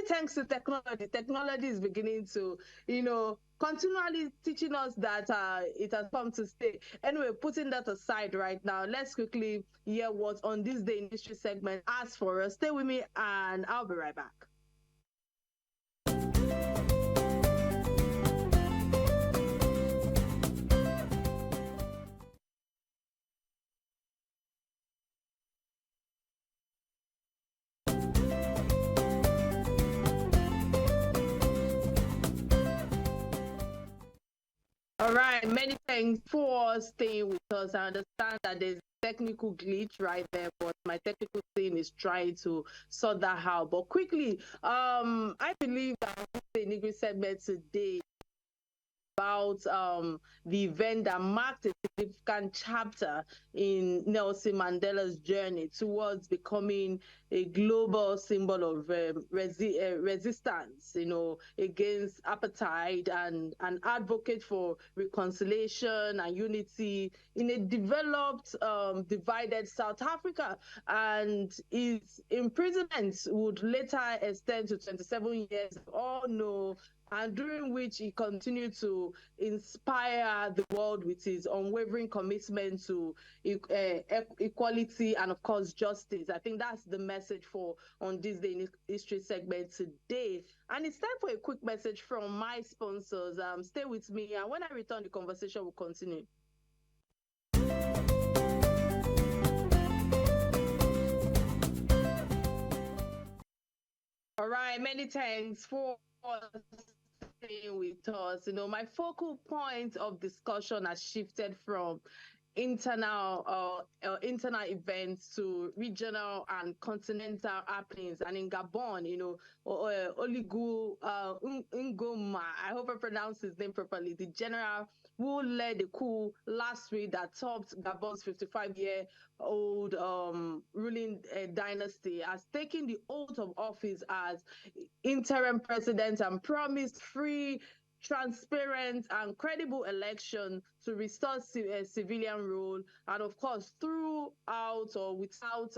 thanks to technology. Technology is beginning to, continually teaching us that it has come to stay. Anyway, putting that aside right now, let's quickly hear what On This Day in History segment has for us. Stay with me and I'll be right back. All right, many thanks for staying with us. I understand that there's a technical glitch right there, but my technical team is trying to sort that out. But quickly, I believe that the Negri segment today about the event that marked a significant chapter in Nelson Mandela's journey towards becoming a global symbol of resistance, against apartheid and an advocate for reconciliation and unity in a developed, divided South Africa. And his imprisonment would later extend to 27 years. All know, and during which he continued to inspire the world with his unwavering commitment to equality and, of course, justice. I think that's the message for On This Day in History segment today. And it's time for a quick message from my sponsors. Stay with me, and when I return, the conversation will continue. All right, many thanks for staying with us. My focal point of discussion has shifted from internal events to regional and continental happenings. And in Gabon, Oligu Ngoma, I hope I pronounced his name properly, the general who led the coup last week that topped Gabon's 55-year-old ruling dynasty, has taken the oath of office as interim president and promised free, transparent and credible election to restore civilian rule, and of course throughout or without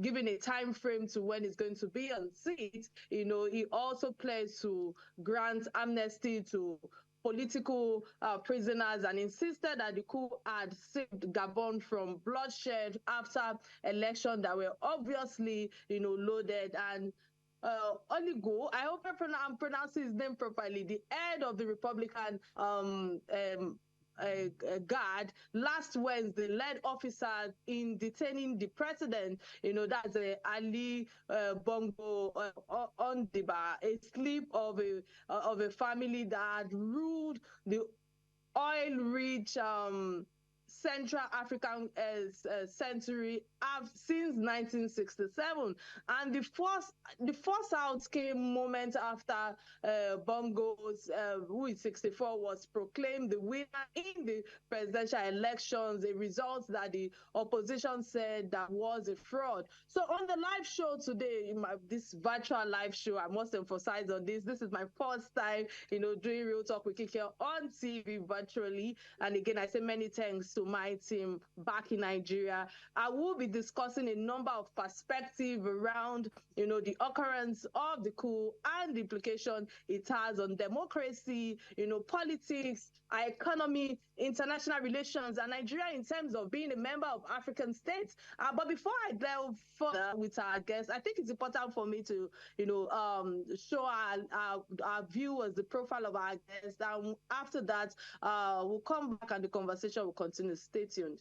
giving a time frame to when it's going to be on seat. He also pledged to grant amnesty to political prisoners and insisted that the coup had saved Gabon from bloodshed after elections that were obviously loaded. And Oligo, I hope I'm pronouncing his name properly, the head of the Republican Guard, last Wednesday led officers in detaining the president, that's Ali Bongo Ondimba, a slip of a family that ruled the oil-rich Central African century since 1967, and the force out came moments after Bongo's, who is 64, was proclaimed the winner in the presidential elections, a result that the opposition said that was a fraud. So on the live show today, this virtual live show, I must emphasize on this. This is my first time, doing Real Talk with Kike on TV virtually, and again, I say many thanks to my team back in Nigeria. I will be discussing a number of perspectives around, the occurrence of the coup and the implication it has on democracy, politics, our economy, international relations, and Nigeria in terms of being a member of African states. But before I delve further with our guests, I think it's important for me to, show our viewers the profile of our guests. And after that, we'll come back and the conversation will continue. Stay tuned.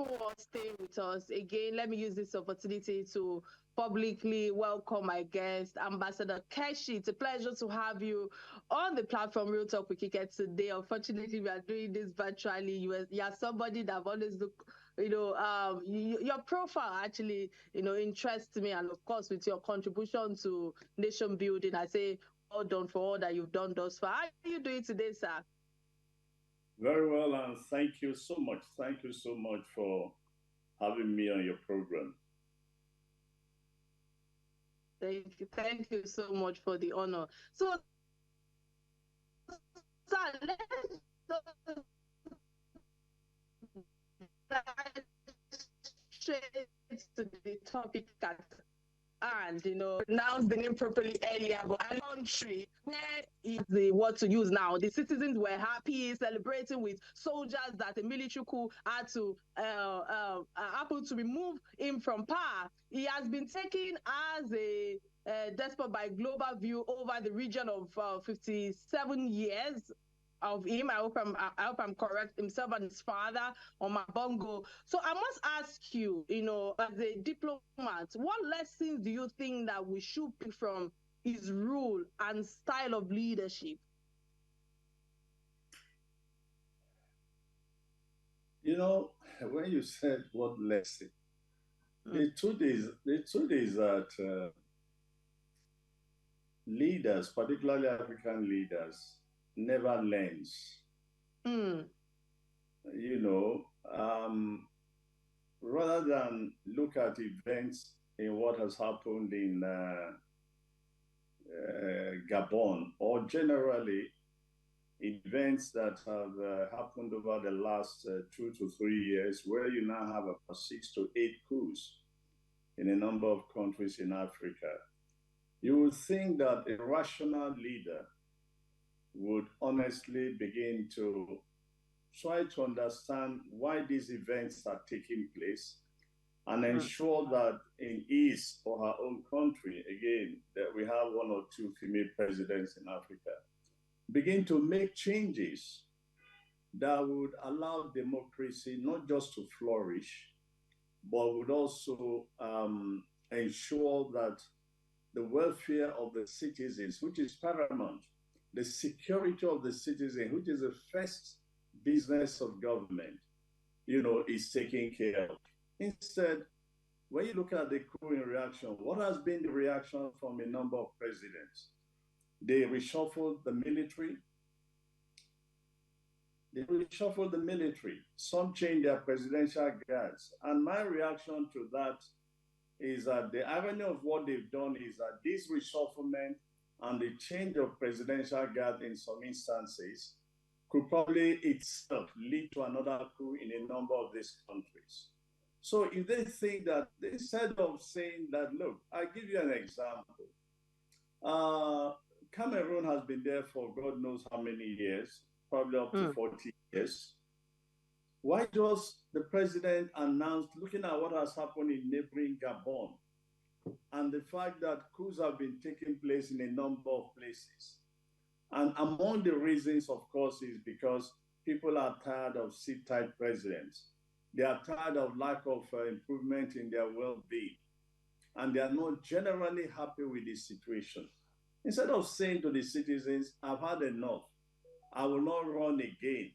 for staying with us. Again, let me use this opportunity to publicly welcome my guest, Ambassador Keshi. It's a pleasure to have you on the platform Real Talk with Kike today. Unfortunately, we are doing this virtually. You are somebody that I've always looked, your profile actually, interests me. And of course, with your contribution to nation building, I say well done for all that you've done thus far. How are you doing today, sir? Very well, and thank you so much. Thank you so much for having me on your program. Thank you so much for the honor. So, sir, let's dive straight to the topic at and pronounce the name properly earlier, but a country where is the word to use now. The citizens were happy, celebrating with soldiers that a military coup had to happen to remove him from power. He has been taken as a despot by global view over the region of 57 years of him. I hope I'm correct. Himself and his father on my bongo. So I must ask you, as a diplomat, what lessons do you think that we should pick from his rule and style of leadership? When you said what lesson, the truth is that leaders, particularly African leaders, never learns. Rather than look at events in what has happened in Gabon, or generally events that have happened over the last 2 to 3 years, where you now have about 6 to 8 coups in a number of countries in Africa, you would think that a rational leader would honestly begin to try to understand why these events are taking place and ensure that in his or her own country, again, that we have 1 or 2 female presidents in Africa, begin to make changes that would allow democracy not just to flourish, but would also ensure that the welfare of the citizens, which is paramount, the security of the citizen, which is the first business of government, is taken care of. Instead, when you look at the coup in reaction, what has been the reaction from a number of presidents? They reshuffled the military. Some changed their presidential guards. And my reaction to that is that the irony of what they've done is that this reshufflement and the change of presidential guard in some instances could probably itself lead to another coup in a number of these countries. So if they think that, instead of saying that, look, I'll give you an example. Cameroon has been there for God knows how many years, probably up to 40 years. Why does the president announce, looking at what has happened in neighboring Gabon, and the fact that coups have been taking place in a number of places? And among the reasons, of course, is because people are tired of sit-tight presidents. They are tired of lack of improvement in their well-being. And they are not generally happy with this situation. Instead of saying to the citizens, I've had enough, I will not run again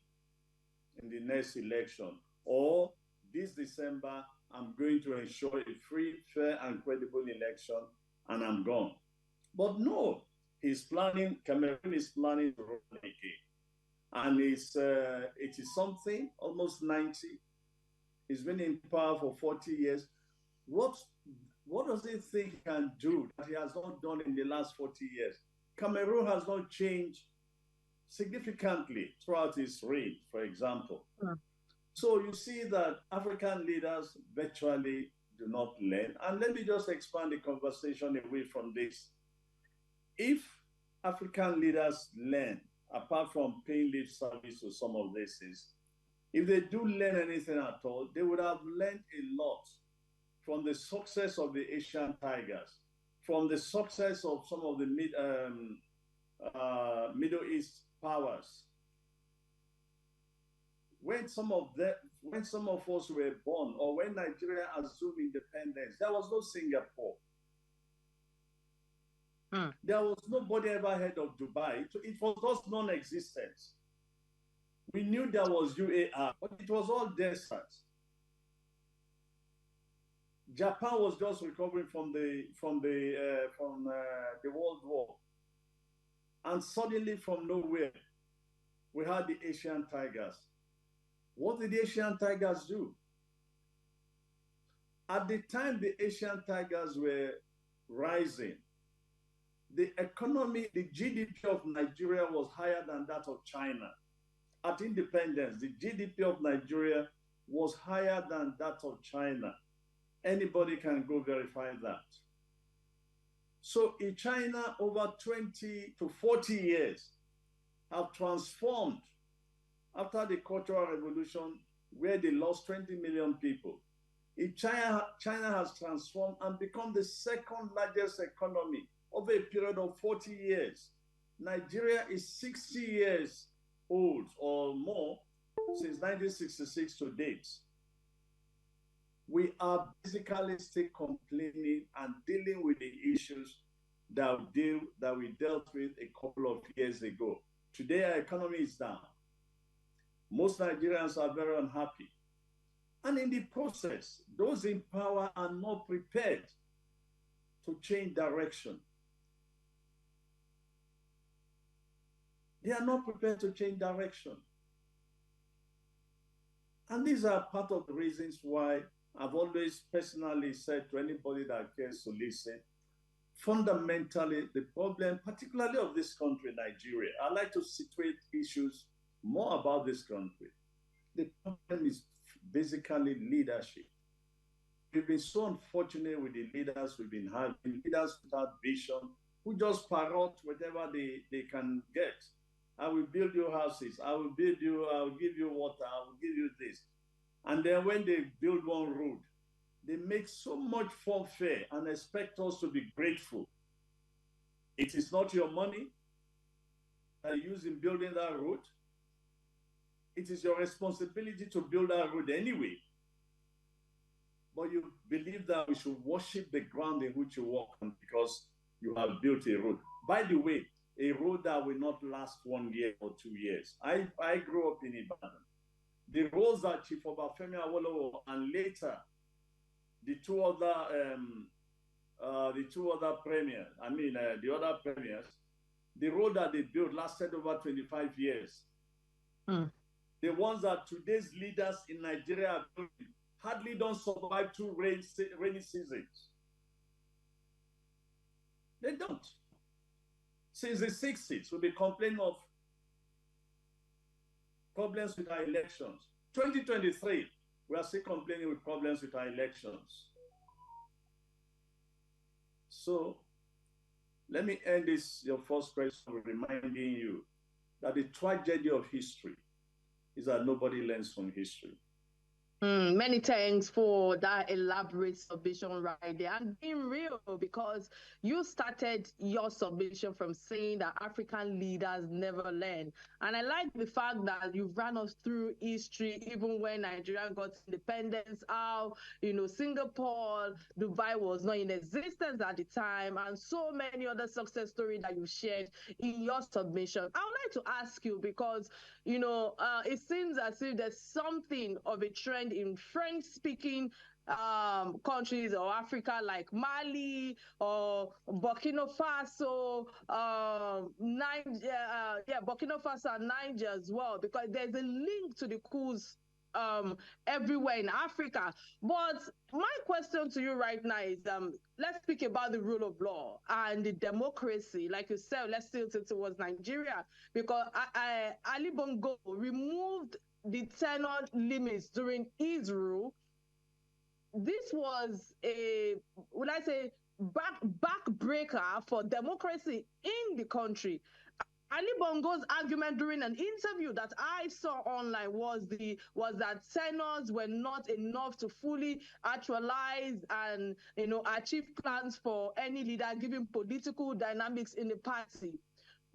in the next election, or this December, I'm going to ensure a free, fair, and credible election, and I'm gone. But no, Cameroon is planning to run again. And it is something, almost 90. He's been in power for 40 years. What does he think he can do that he has not done in the last 40 years? Cameroon has not changed significantly throughout his reign, for example. So you see that African leaders virtually do not learn. And let me just expand the conversation away from this. If African leaders learn, apart from paying lip service to some of these things, if they do learn anything at all, they would have learned a lot from the success of the Asian Tigers, from the success of some of the Middle East powers. When some of them, when some of us were born, or when Nigeria assumed independence, there was no Singapore. There was nobody ever heard of Dubai. It was just non-existent. We knew there was UAR, but it was all desert. Japan was just recovering from the World War, and suddenly from nowhere, we had the Asian tigers. What did the Asian tigers do? At the time the Asian tigers were rising, the economy, the GDP of Nigeria was higher than that of China. At independence, the GDP of Nigeria was higher than that of China. Anybody can go verify that. So in China, over 20 to 40 years have transformed after the Cultural Revolution, where they lost 20 million people. In China has transformed and become the second largest economy over a period of 40 years. Nigeria is 60 years old or more since 1966 to date. We are basically still complaining and dealing with the issues that we dealt with a couple of years ago. Today, our economy is down. Most Nigerians are very unhappy. And in the process, those in power are not prepared to change direction. They are not prepared to change direction. And these are part of the reasons why I've always personally said to anybody that cares to listen, fundamentally, the problem, particularly of this country, Nigeria, I like to situate issues more about this country. The problem is basically leadership. We've been so unfortunate with the leaders we've been having, leaders without vision, who just parrot whatever they can get. I will build you houses, I will give you water, I will give you this. And then when they build one road, they make so much forfeit and expect us to be grateful. It is not your money that you use in building that road. It is your responsibility to build that road anyway. But you believe that we should worship the ground in which you walk on because you have built a road. By the way, a road that will not last 1 year or 2 years. I grew up in Ibadan. The roads that Chief Obafemi Awolowo and later the other premiers, the road that they built lasted over 25 years. The ones that today's leaders in Nigeria are building hardly don't survive 2 rainy seasons. They don't. Since the 60s, we've been complaining of problems with our elections. 2023, we are still complaining with problems with our elections. So let me end your first question with reminding you that the tragedy of history is that nobody learns from history. Many thanks for that elaborate submission right there, and being real, because you started your submission from saying that African leaders never learn. And I like the fact that you've run us through history, even when Nigeria got independence, how, Singapore, Dubai was not in existence at the time, and so many other success stories that you shared in your submission. I would like to ask you, because, it seems as if there's something of a trend in French-speaking countries or Africa, like Mali or Burkina Faso, Burkina Faso and Niger as well, because there's a link to the coups everywhere in Africa. But my question to you right now is, let's speak about the rule of law and the democracy. Like you said, let's tilt it towards Nigeria, because Ali Bongo removed the tenure limits during his rule. This was a, would I say, backbreaker for democracy in the country. Ali Bongo's argument during an interview that I saw online was that tenures were not enough to fully actualize and achieve plans for any leader, given political dynamics in the party.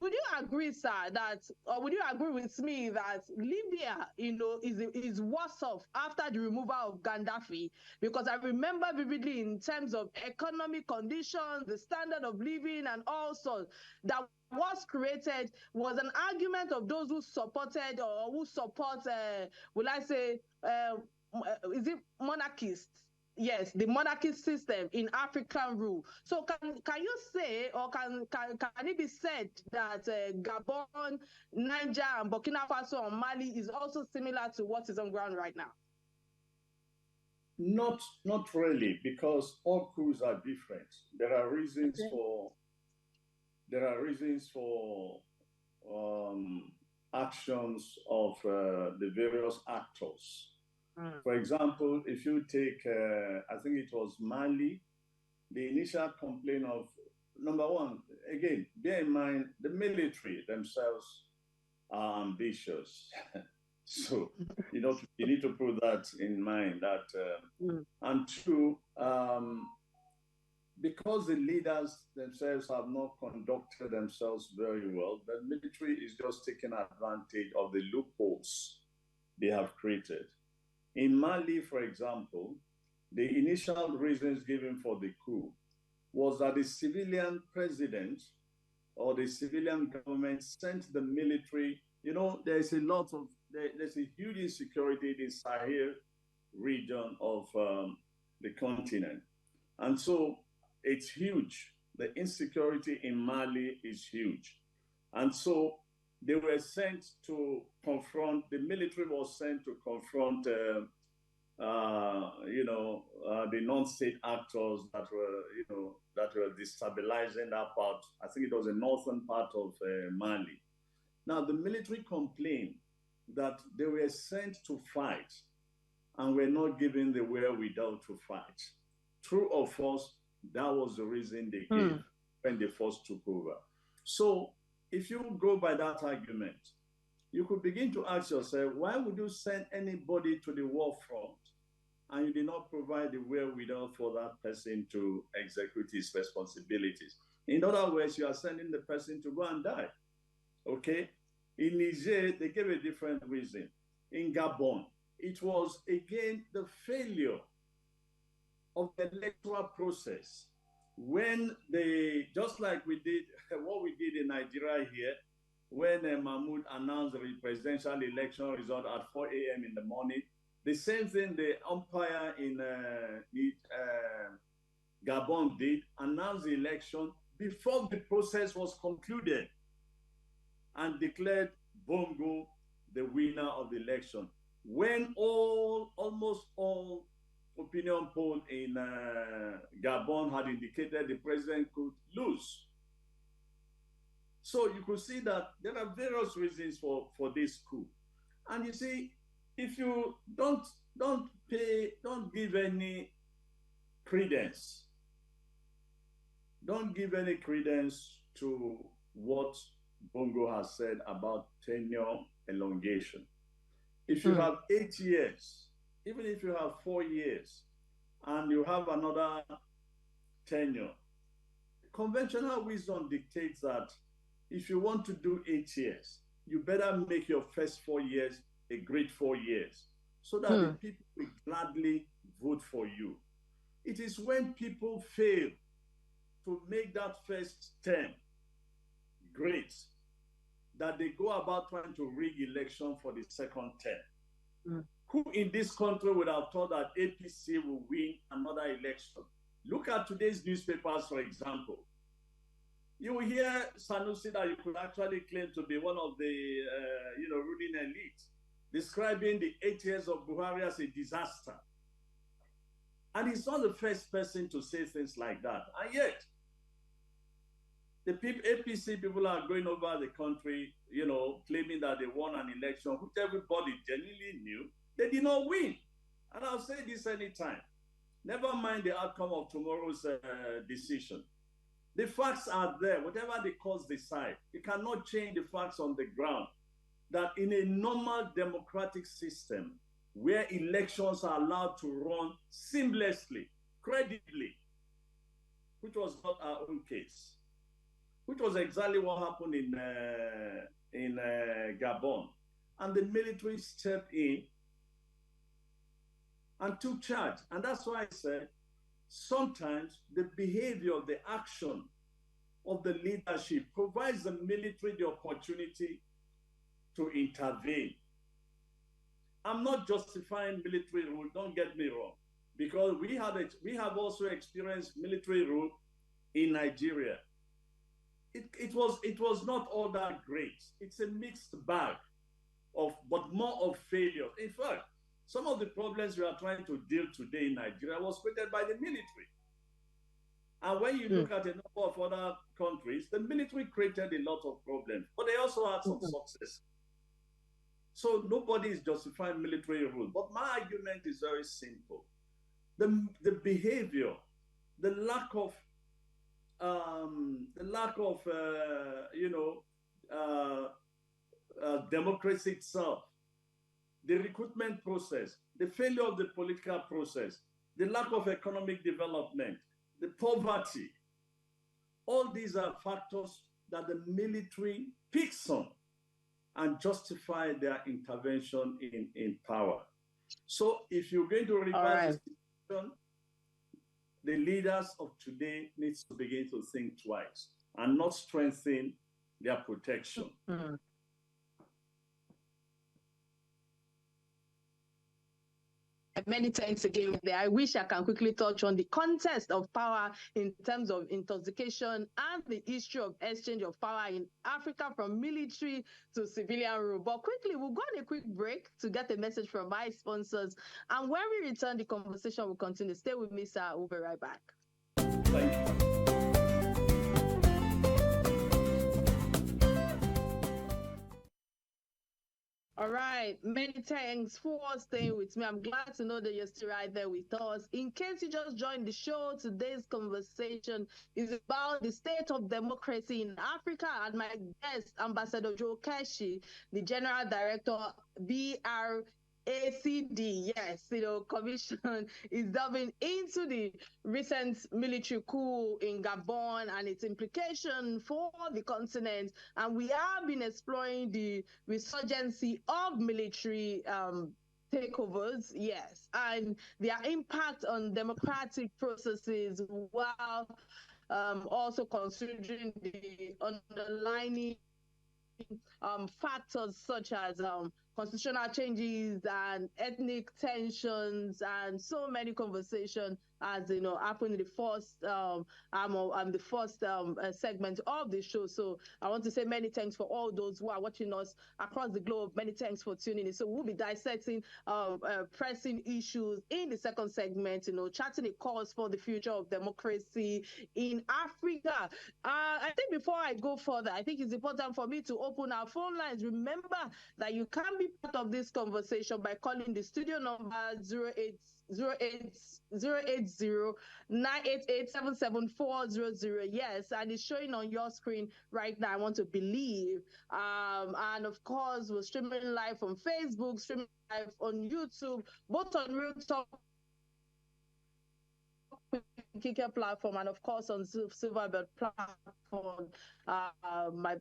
would you agree, sir, that, or would you agree with me that Libya, is worse off after the removal of Gaddafi? Because I remember vividly in terms of economic conditions, the standard of living, and all sorts that was created was an argument of those who supported or who support, will I say, is it monarchists? Yes, the monarchy system in African rule. So can you say, or can it be said that Gabon, Niger, and Burkina Faso and Mali is also similar to what is on ground right now? Not really, because all coups are different. There are reasons for actions of the various actors. For example, if you take, I think it was Mali, the initial complaint of, number one, again, bear in mind, the military themselves are ambitious. So, you need to put that in mind. That and two, because the leaders themselves have not conducted themselves very well, the military is just taking advantage of the loopholes they have created. In Mali, for example, the initial reasons given for the coup was that the civilian president or the civilian government sent the military. There's a huge insecurity in the Sahel region of the continent. And so it's huge. The insecurity in Mali is huge. And so they were sent to confront, the military was sent to confront, the non-state actors that were destabilizing that part. I think it was the northern part of Mali. Now, the military complained that they were sent to fight and were not given the wherewithal to fight. True or false, that was the reason they gave when they first took over. So if you go by that argument, you could begin to ask yourself, why would you send anybody to the war front and you did not provide the wherewithal for that person to execute his responsibilities? In other words, you are sending the person to go and die. Okay? In Niger, they gave a different reason. In Gabon, it was again the failure of the electoral process. When just like we did, what we did in Nigeria here, when Mahmoud announced the presidential election result at 4 a.m. in the morning, the same thing the umpire in Gabon did, announced the election before the process was concluded and declared Bongo the winner of the election. When almost all opinion poll in Gabon had indicated the president could lose. So you could see that there are various reasons for this coup. And you see, if you don't give any credence, to what Bongo has said about tenure elongation. If you have 8 years, even if you have 4 years, and you have another tenure, conventional wisdom dictates that if you want to do 8 years, you better make your first 4 years a great 4 years, so that the people will gladly vote for you. It is when people fail to make that first term great that they go about trying to rig election for the second term. Who in this country would have thought that APC will win another election? Look at today's newspapers, for example. You will hear Sanusi, that you could actually claim to be one of the ruling elite, describing the 8 years of Buhari as a disaster. And he's not the first person to say things like that. And yet, the APC people are going over the country, claiming that they won an election, which everybody genuinely knew they did not win. And I'll say this anytime. Never mind the outcome of tomorrow's decision. The facts are there. Whatever the courts decide, you cannot change the facts on the ground. That in a normal democratic system, where elections are allowed to run seamlessly, credibly, which was not our own case, which was exactly what happened in Gabon. And the military stepped in and took charge. And that's why I said sometimes the behavior, the action of the leadership provides the military the opportunity to intervene. I'm not justifying military rule, don't get me wrong, because we have also experienced military rule in Nigeria. It was not all that great. It's a mixed bag but more of failure. In fact, some of the problems we are trying to deal today in Nigeria was created by the military. And when you look at a number of other countries, the military created a lot of problems, but they also had some success. So nobody is justifying military rule. But my argument is very simple. The behavior, the lack of democracy itself, the recruitment process, the failure of the political process, the lack of economic development, the poverty, all these are factors that the military picks on and justify their intervention in power. So if you're going to reverse the situation, the leaders of today needs to begin to think twice and not strengthen their protection. Many thanks again. I wish I can quickly touch on the contest of power in terms of intoxication and the issue of exchange of power in Africa from military to civilian rule. But quickly, we'll go on a quick break to get a message from my sponsors. And when we return, the conversation will continue. Stay with me, sir. We'll be right back. Thank you. All right, many thanks for staying with me. I'm glad to know that you're still right there with us. In case you just joined the show, today's conversation is about the state of democracy in Africa, and my guest, Ambassador Keshi, the General Director, BRACD, yes, commission is delving into the recent military coup in Gabon and its implication for the continent. And we have been exploring the resurgency of military takeovers, yes, and their impact on democratic processes, while also considering the underlying factors such as constitutional changes and ethnic tensions and so many conversations, as happened in the first segment of the show. So I want to say many thanks for all those who are watching us across the globe. Many thanks for tuning in. So we'll be dissecting pressing issues in the second segment, charting a course for the future of democracy in Africa. I think before I go further, I think it's important for me to open our phone lines. Remember that you can be part of this conversation by calling the studio number 080-988-77400. Yes, and it's showing on your screen right now, I want to believe. And of course, we're streaming live on Facebook, streaming live on YouTube, both on Real Talk Kike platform, and of course on Silverbird platform, my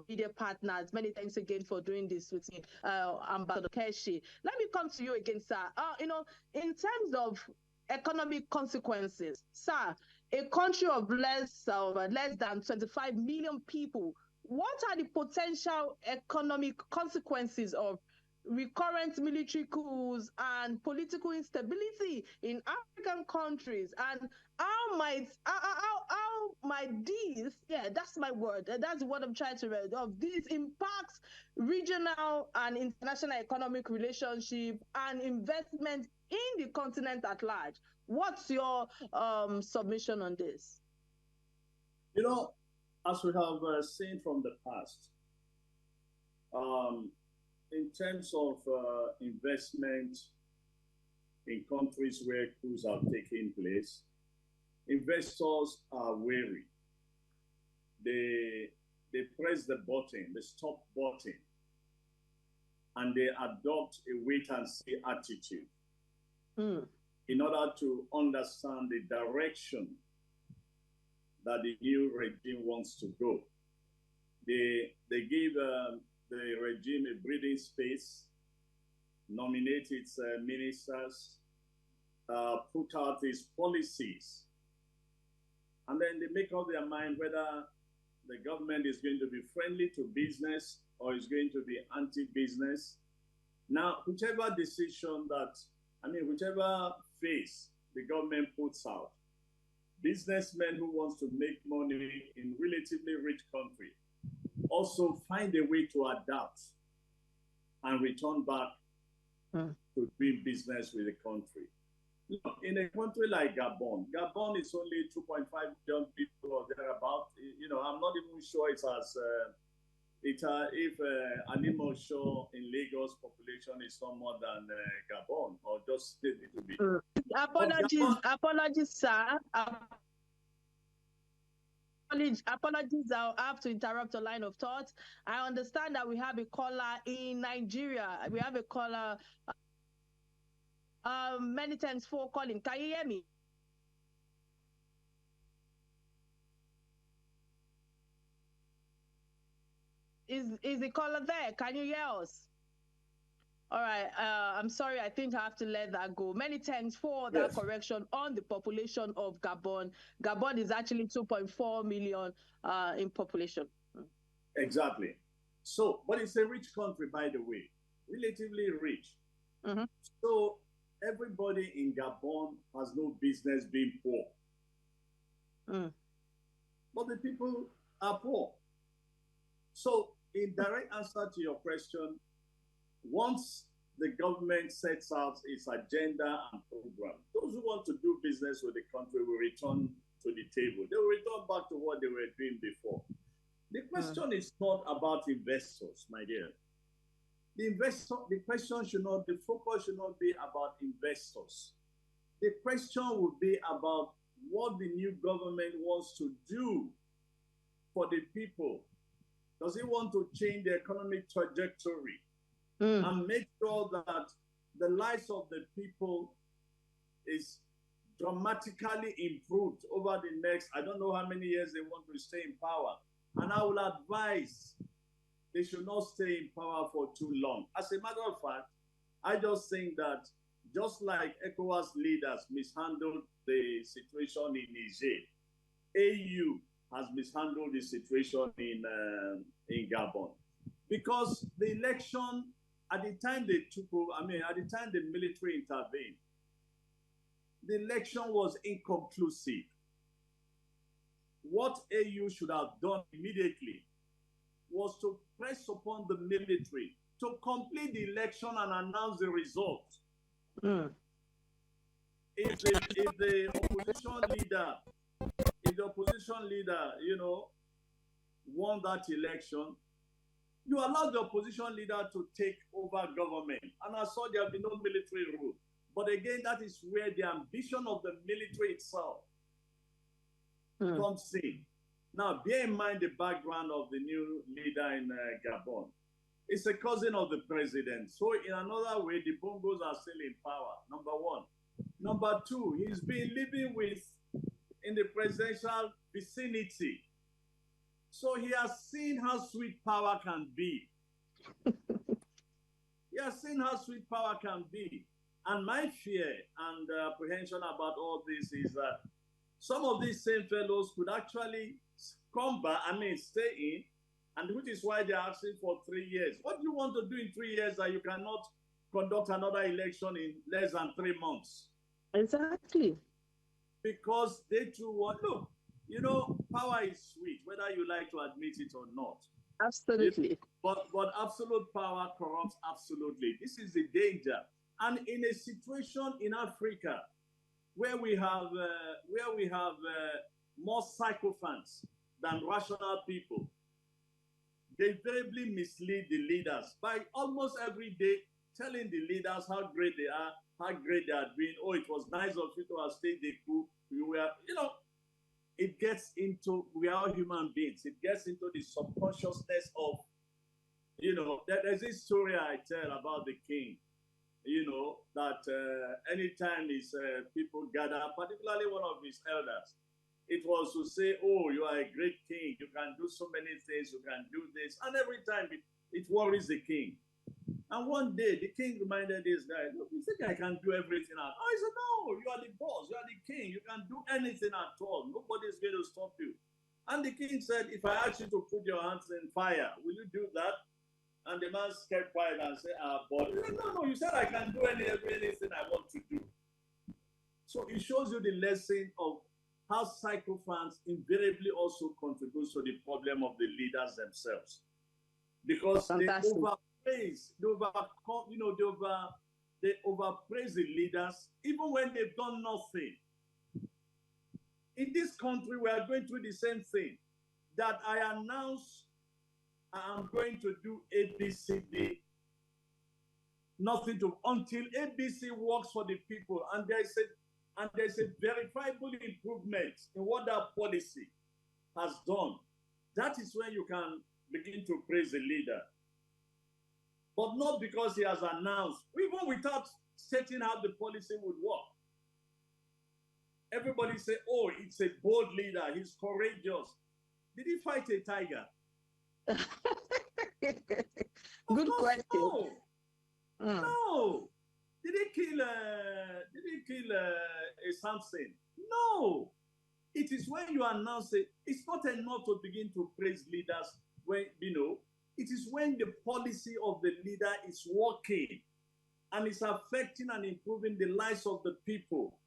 media partners. Many thanks again for doing this with me, Ambassador Keshi. Let me come to you again, sir. In terms of economic consequences, sir, a country of less than 25 million people, what are the potential economic consequences of recurrent military coups and political instability in African countries? And how might these, that's my word, that's what I'm trying to read, of these impacts regional and international economic relationship and investment in the continent at large? What's your submission on this? As we have seen from the past, in terms of investment in countries where coups have taken place, investors are wary. They press the button, the stop button, and they adopt a wait-and-see attitude in order to understand the direction that the new regime wants to go. They give the regime a breathing space, nominate its ministers, put out its policies, and then they make up their mind whether the government is going to be friendly to business or is going to be anti-business. Now, whichever decision whichever face the government puts out, businessmen who wants to make money in relatively rich country also find a way to adapt and return back to doing business with the country. Look, in a country like Gabon is only 2.5 million people or thereabout. I'm not even sure it's as if Animo Show in Lagos population is no more than Gabon, or just a little bit. Apologies, sir. Apologies, I'll have to interrupt a line of thought. I understand that we have a caller in Nigeria. We have a caller. Many thanks for calling. Can you hear me? Is the caller there? Can you hear us? All right. I'm sorry. I think I have to let that go. Many thanks for that correction on the population of Gabon. Gabon is actually 2.4 million in population. Exactly. So, but it's a rich country, by the way, relatively rich. Mm-hmm. So everybody in Gabon has no business being poor. But the people are poor. So, in direct answer to your question, once the government sets out its agenda and program, those who want to do business with the country will return to the table. They will return back to what they were doing before. The question is not about investors, my dear. The focus should not be about investors. The question would be about what the new government wants to do for the people. Does it want to change the economic trajectory and make sure that the lives of the people is dramatically improved over the next, I don't know how many years they want to stay in power. And I will advise they should not stay in power for too long. As a matter of fact, I just think that just like ECOWAS leaders mishandled the situation in Niger, AU has mishandled the situation in Gabon. Because the election, at the time they took over, at the time the military intervened, the election was inconclusive. What AU should have done immediately was to press upon the military to complete the election and announce the result. If the opposition leader, won that election, you allow the opposition leader to take over government. And I saw there will be no military rule. But again, that is where the ambition of the military itself comes in. Now, bear in mind the background of the new leader in Gabon. It's a cousin of the president. So in another way, the Bongos are still in power, number one. Number two, he's been living in the presidential vicinity. So he has seen how sweet power can be. He has seen how sweet power can be. And my fear and apprehension about all this is that some of these same fellows could actually come back, stay in, and which is why they're asking for 3 years. What do you want to do in 3 years that you cannot conduct another election in less than 3 months? Exactly. Because they too want, look, power is sweet, whether you like to admit it or not. Absolutely. But absolute power corrupts absolutely. This is the danger. And in a situation in Africa where we have more sycophants than rational people, they invariably mislead the leaders by almost every day telling the leaders how great they are, how great they are doing. Oh, it was nice of you to have stayed the coup. It gets into, we are all human beings. It gets into the subconsciousness of, there's this story I tell about the king, that anytime his people gather, particularly one of his elders, It was to say, oh, you are a great king. You can do so many things. You can do this. And every time it worries the king. And one day the king reminded this guy, look, you think I can do everything? Oh, he said, no, you are the boss. You are the king. You can do anything at all. Nobody is going to stop you. And the king said, if I ask you to put your hands in fire, will you do that? And the man kept quiet and said, but no, you said I can do anything I want to do. So it shows you the lesson of how sycophants invariably also contribute to the problem of the leaders themselves. Because Fantastic. They overpraise the leaders even when they've done nothing. In this country, we are going through the same thing. That I announce I'm going to do ABCD, nothing to until ABC works for the people, and there's a verifiable improvement in what that policy has done. That is when you can begin to praise the leader. But not because he has announced, even without stating how the policy would work. Everybody say, oh, it's a bold leader, he's courageous. Did he fight a tiger? Good question. No. No. Did he kill a Samson? No. It is when you announce it, it's not enough to begin to praise leaders when, it is when the policy of the leader is working and is affecting and improving the lives of the people.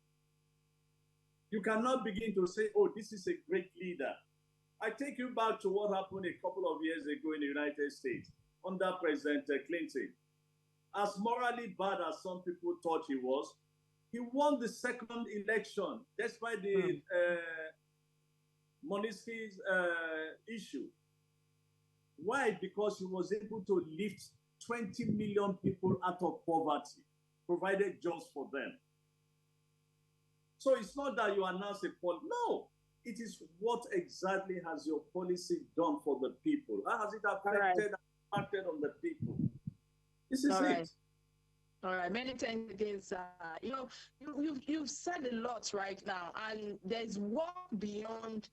You cannot begin to say, oh, this is a great leader. I take you back to what happened a couple of years ago in the United States under President Clinton. As morally bad as some people thought he was, he won the second election despite the Magnitsky's issue. Why? Because he was able to lift 20 million people out of poverty, provided jobs for them. So it's not that you announce a policy. No, it is what exactly has your policy done for the people? How has it affected on the people? This is it. All right, many thanks again, sir. You've said a lot right now, and there's work beyond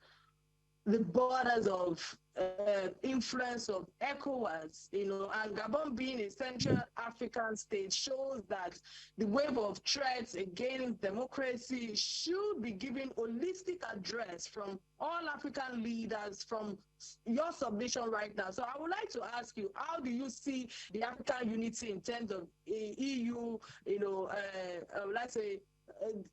the borders of influence of ECOWAS, and Gabon being a Central African state shows that the wave of threats against democracy should be given holistic address from all African leaders, from your submission right now. So I would like to ask you, how do you see the African unity in terms of EU, let's say,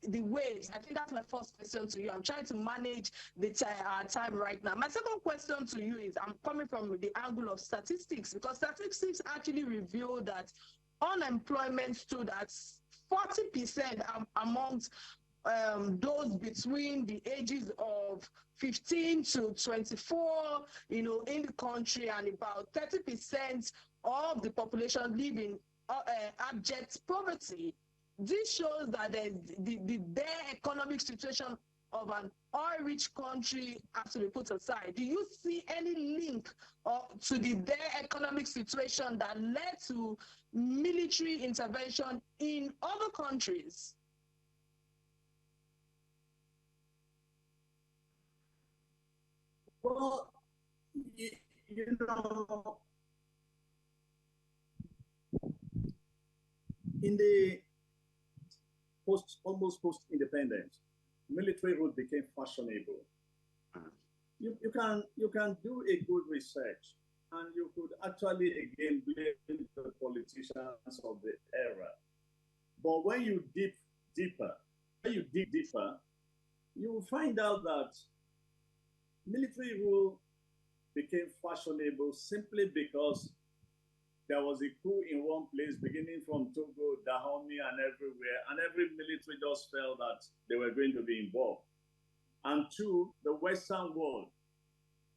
the ways? I think that's my first question to you. I'm trying to manage the time right now. My second question to you is, I'm coming from the angle of statistics, because statistics actually reveal that unemployment stood at 40% amongst those between the ages of 15 to 24, in the country, and about 30% of the population live in abject poverty. This shows that their economic situation of an oil-rich country has to be put aside. Do you see any link to their economic situation that led to military intervention in other countries? Well, in the almost post-independence, military rule became fashionable. You can do a good research, and you could actually again blame the politicians of the era. But when you dig deeper, you will find out that military rule became fashionable simply because there was a coup in one place, beginning from Togo, Dahomey, and everywhere, and every military just felt that they were going to be involved. And two, the Western world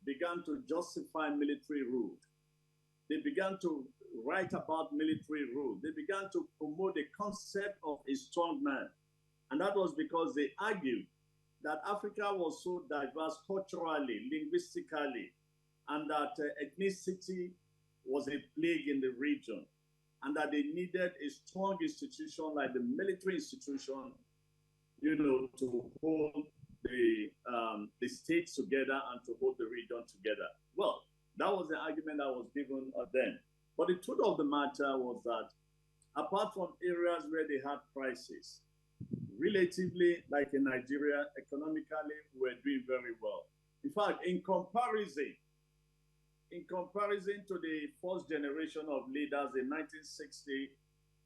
began to justify military rule. They began to write about military rule. They began to promote the concept of a strong man. And that was because they argued that Africa was so diverse culturally, linguistically, and that ethnicity was a plague in the region, and that they needed a strong institution like the military institution, to hold the states together and to hold the region together. Well, that was the argument that was given then. But the truth of the matter was that apart from areas where they had crisis, relatively, like in Nigeria, economically, we're doing very well. In fact, in comparison to the first generation of leaders in 1960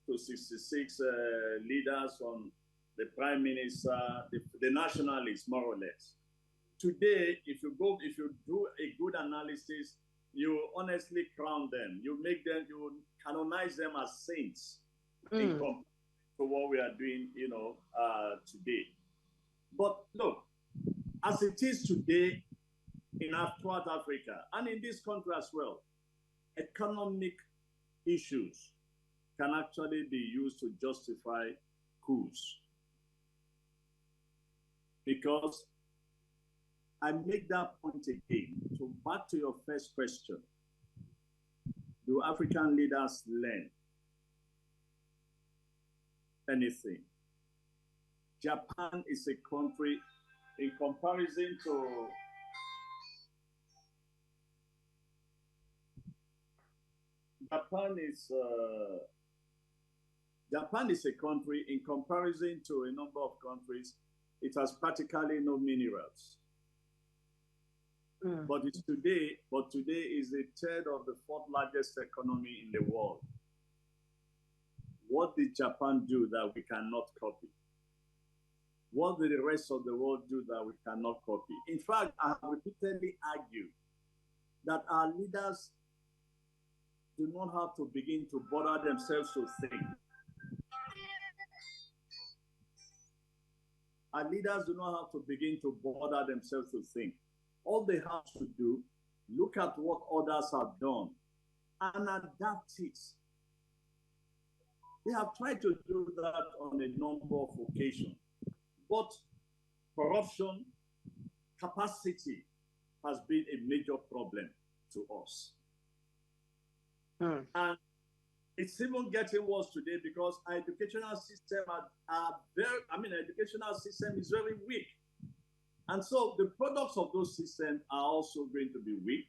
to 66 leaders from the prime minister, the nationalists, more or less. Today, if you do a good analysis, you honestly crown them. You canonize them as saints in comparison to what we are doing, today. But look, as it is today throughout Africa and in this country as well, economic issues can actually be used to justify coups. Because I make that point again. So back to your first question. Do African leaders learn anything? Japan is a country, in comparison to Japan is a country, in comparison to a number of countries, it has practically no minerals. But today is a third of the fourth largest economy in the world. What did Japan do that we cannot copy? What did the rest of the world do that we cannot copy? In fact, I have repeatedly argued that our leaders do not have to begin to bother themselves to think. Our leaders do not have to begin to bother themselves to think. All they have to do, look at what others have done and adapt it. They have tried to do that on a number of occasions, but corruption, capacity has been a major problem to us. And it's even getting worse today because our educational system educational system is very weak. And so the products of those systems are also going to be weak.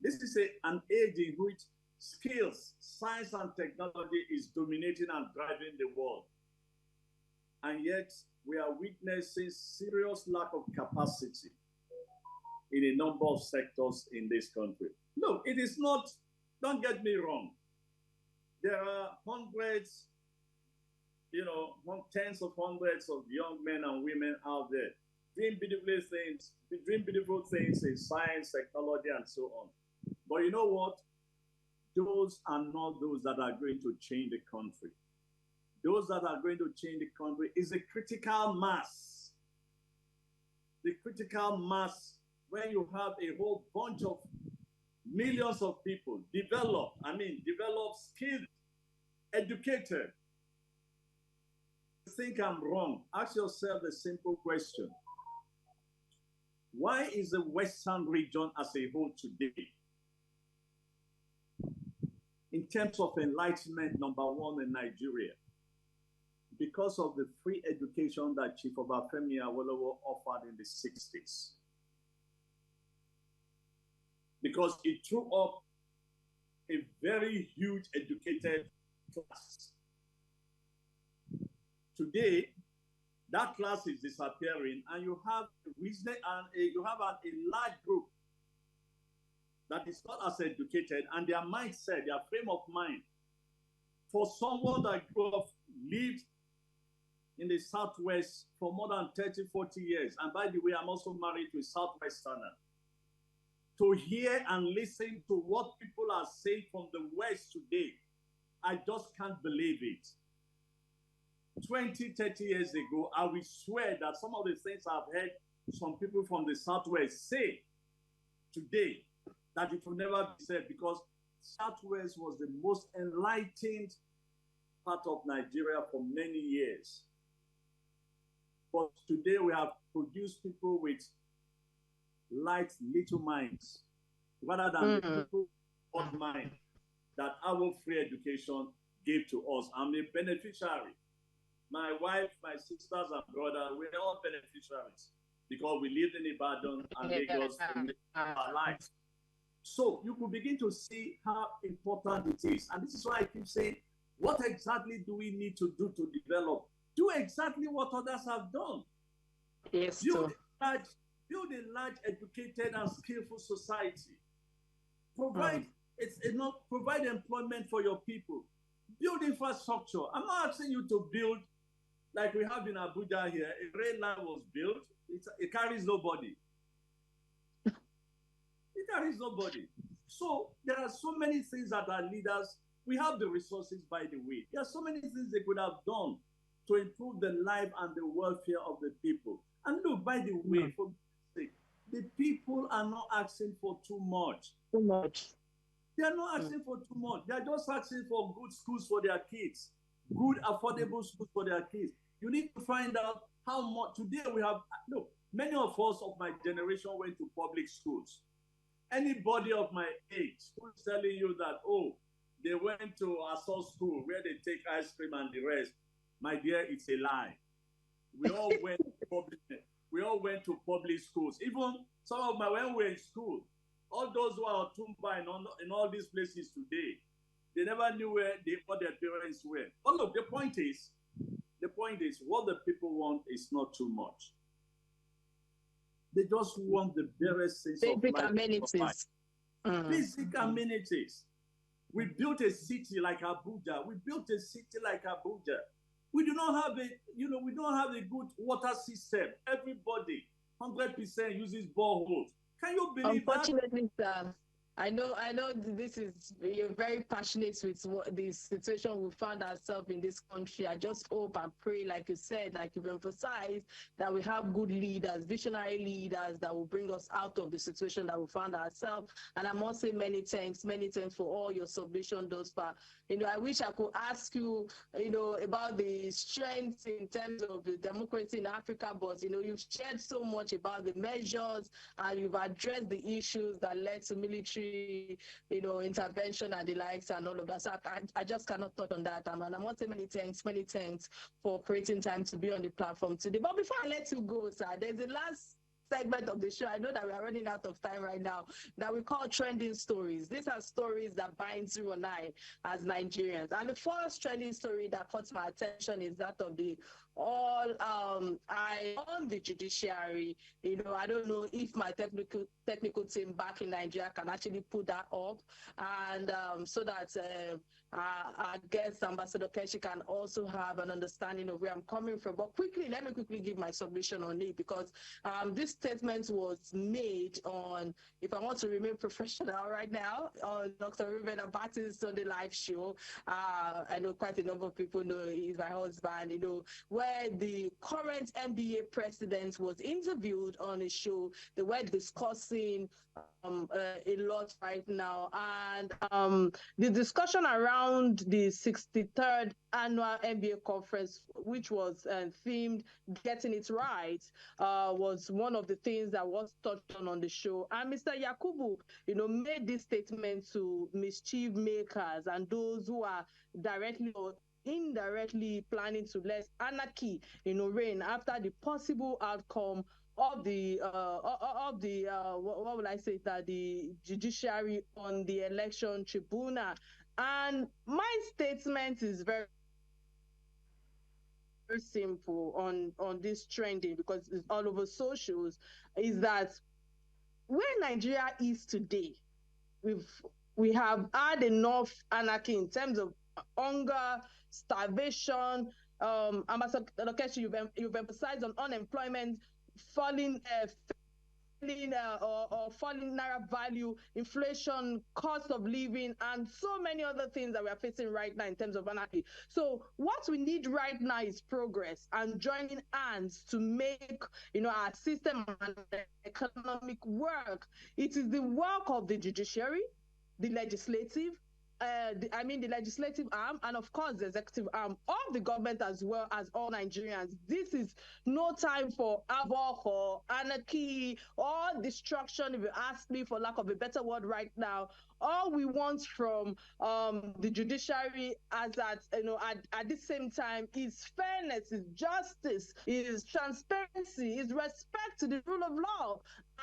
This is an age in which skills, science, and technology is dominating and driving the world. And yet we are witnessing serious lack of capacity in a number of sectors in this country. Look, it is not, don't get me wrong. There are hundreds, tens of hundreds of young men and women out there doing beautiful things in science, technology, and so on. But you know what? Those are not those that are going to change the country. Those that are going to change the country is a critical mass. The critical mass, when you have a whole bunch of millions of people developed, skilled, educated. You think I'm wrong? Ask yourself the simple question. Why is the Western region as a whole today, in terms of enlightenment, number one in Nigeria? Because of the free education that Chief Obafemi Awolowo offered in the 60s. Because it threw up a very huge educated class. Today, that class is disappearing, and you have a large group that is not as educated, and their mindset, their frame of mind, for someone that lived in the Southwest for more than 30, 40 years, and by the way, I'm also married to a Southwesterner, to hear and listen to what people are saying from the West today, I just can't believe it. 20, 30 years ago, I will swear that some of the things I've heard some people from the Southwest say today, that it will never be said, because Southwest was the most enlightened part of Nigeria for many years. But today we have produced people with light little minds, rather than the people with mind that our free education gave to us. I'm a beneficiary. My wife, my sisters and brother, we're all beneficiaries because we lived in Ibadan and Lagos for our lives. So you could begin to see how important it is. And this is why I keep saying, what exactly do we need to do to develop? Do exactly what others have done. Yes, build a large educated and skillful society. Provide provide employment for your people. Build infrastructure. I'm not asking you to build like we have in Abuja here. A rail line was built. It carries nobody. It carries nobody. So there are so many things that our leaders, we have the resources, by the way. There are so many things they could have done to improve the life and the welfare of the people. And look, by the way, for God's sake, the people are not asking for too much. Too much. They are not asking for too much. They are just asking for good schools for their kids, good, affordable schools for their kids. You need to find out how much. Today we have, look, many of us of my generation went to public schools. Anybody of my age who is telling you that, oh, they went to Assault School where they take ice cream and the rest, my dear, it's a lie. We all went to public schools. Even some of when we were in school, all those who are Tumba in all these places today, they never knew what their parents were. But look, the point is, what the people want is not too much. They just want the barest sense of life. Amenities. Basic amenities. We built a city like Abuja. We do not have a good water system. Everybody, 100% uses boreholes. Can you believe that? Unfortunately, sir, I know this is, you're very passionate with the situation we found ourselves in this country. I just hope and pray, like you said, like you've emphasized, that we have good leaders, visionary leaders that will bring us out of the situation that we found ourselves. And I must say many thanks for all your submission thus far. I wish I could ask you, about the strengths in terms of the democracy in Africa, but, you've shared so much about the measures and you've addressed the issues that led to military intervention and the likes and all of that. So I just cannot touch on that. And I want to say many thanks for creating time to be on the platform today. But before I let you go, sir, there's the last segment of the show. I know that we are running out of time right now, that we call trending stories. These are stories that bind you and I as Nigerians. And the first trending story that caught my attention is that of the eye on the judiciary. I don't know if my technical team back in Nigeria can actually put that up, and so that our guest, Ambassador Keshi, can also have an understanding of where I'm coming from. But let me quickly give my submission on it, because this statement was made on, if I want to remain professional right now, on Dr. Ruben Abati's Sunday live show. I know quite a number of people know he's my husband, where the current NBA president was interviewed on a show. They were discussing a lot right now, and the discussion around the 63rd annual NBA conference, which was themed "Getting It Right," was one of the things that was touched on the show. And Mr. Yakubu, made this statement to mischief makers and those who are directly or indirectly planning to let anarchy, reign after the possible outcome of the what would I say, that the judiciary on the election tribunal. And my statement is very simple on this trending, because it's all over socials, is that where Nigeria is today, we have had enough anarchy in terms of hunger, starvation. Ambassador Keshi, you've emphasized on unemployment, falling naira value, inflation, cost of living, and so many other things that we are facing right now in terms of anarchy. So what we need right now is progress and joining hands to make our system and economic work. It is the work of the judiciary, the legislative, the legislative arm, and of course the executive arm of the government, as well as all Nigerians. This is no time for havoc or anarchy or destruction, if you ask me, for lack of a better word right now. All we want from the judiciary, as at the same time, is fairness, is justice, is transparency, is respect to the rule of law.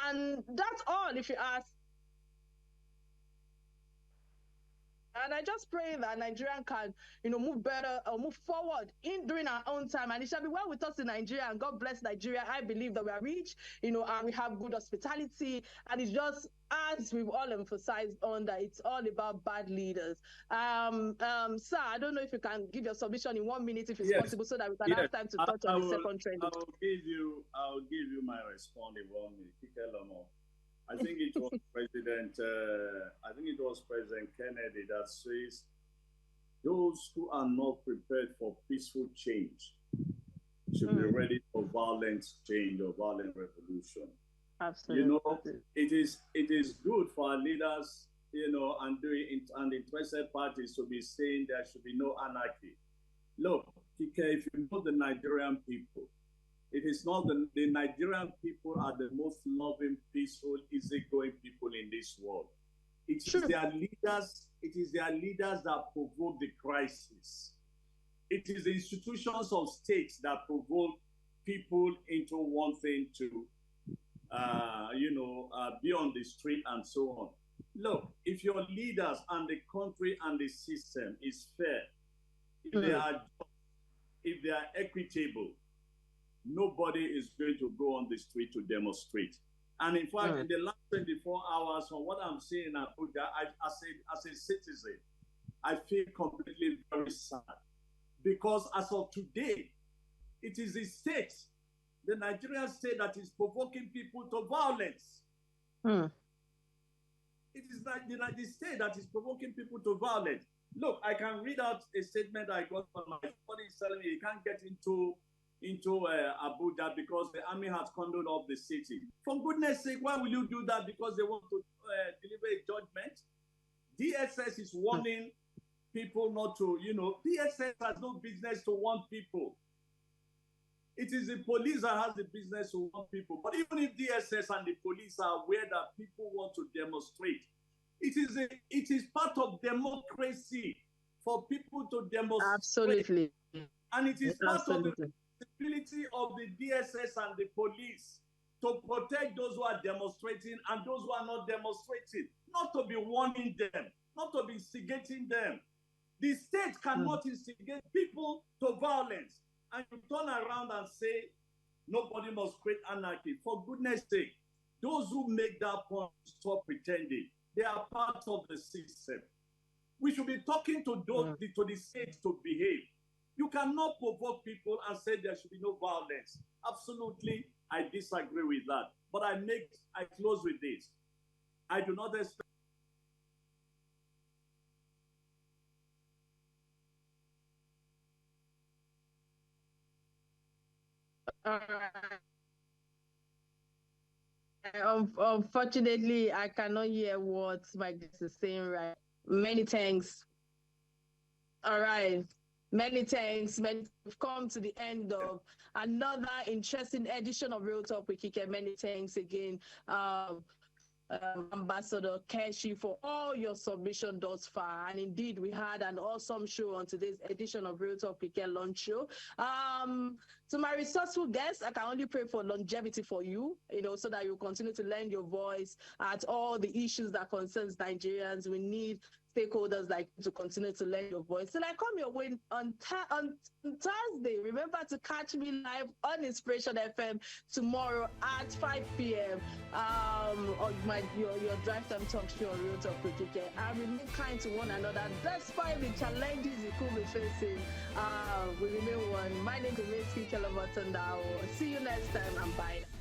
And that's all, if you ask. And I just pray that Nigerian can, move better or move forward during our own time. And it shall be well with us in Nigeria. And God bless Nigeria. I believe that we are rich, and we have good hospitality. And it's just, as we've all emphasized on, that it's all about bad leaders. Sir, I don't know if you can give your submission in 1 minute, if it's possible, so that we can have time to touch on the second trend. I'll give you my response in 1 minute. Kike, I think it was President Kennedy that says those who are not prepared for peaceful change should be ready for violent change or violent revolution. Absolutely. It is good for our leaders, and interested parties to be saying there should be no anarchy. Look, Kike, if you know the Nigerian people, it is not the Nigerian people are the most loving, peaceful, easygoing people in this world. It is their leaders. It is their leaders that provoke the crisis. It is the institutions of states that provoke people into wanting to, be on the street and so on. Look, if your leaders and the country and the system is fair, if they are equitable, nobody is going to go on the street to demonstrate. And in fact, in the last 24 hours, from what I'm seeing in Abuja, as a citizen, I feel completely very sad. Because as of today, it is the state, the Nigerian state, that is provoking people to violence. It is the state that is provoking people to violence. Look, I can read out a statement I got from my somebody is telling me he can't get into Abuja because the army has controlled of the city. For goodness sake, why will you do that? Because they want to deliver a judgment. DSS is warning people not to, DSS has no business to warn people. It is the police that has the business to warn people. But even if DSS and the police are aware that people want to demonstrate, it is part of democracy for people to demonstrate. Absolutely. And it is part of the responsibility of the DSS and the police to protect those who are demonstrating and those who are not demonstrating, not to be warning them, not to be instigating them. The state cannot instigate people to violence. And you turn around and say, nobody must create anarchy. For goodness sake, those who make that point, stop pretending. They are part of the system. We should be talking to the state to behave. You cannot provoke people and say there should be no violence. Absolutely, I disagree with that. But I close with this. I do not expect. Unfortunately, I cannot hear what my guest is saying right. Many thanks. All right. Many thanks. We've come to the end of another interesting edition of Real Talk with Kike. Many thanks again, Ambassador Keshi, for all your submission thus far. And indeed, we had an awesome show on today's edition of Real Talk Kike Launch Show. To my resourceful guests, I can only pray for longevity for you, so that you continue to lend your voice at all the issues that concerns Nigerians. We need stakeholders like you to continue to lend your voice. So I come your way on Thursday. Remember to catch me live on Inspiration FM tomorrow at 5 p.m. on your drive time talk show on Real Talk with Kike. And remain kind to one another despite the challenges you could be facing. We remain one. My name is Kike of Atanda-Owo. See you next time and bye.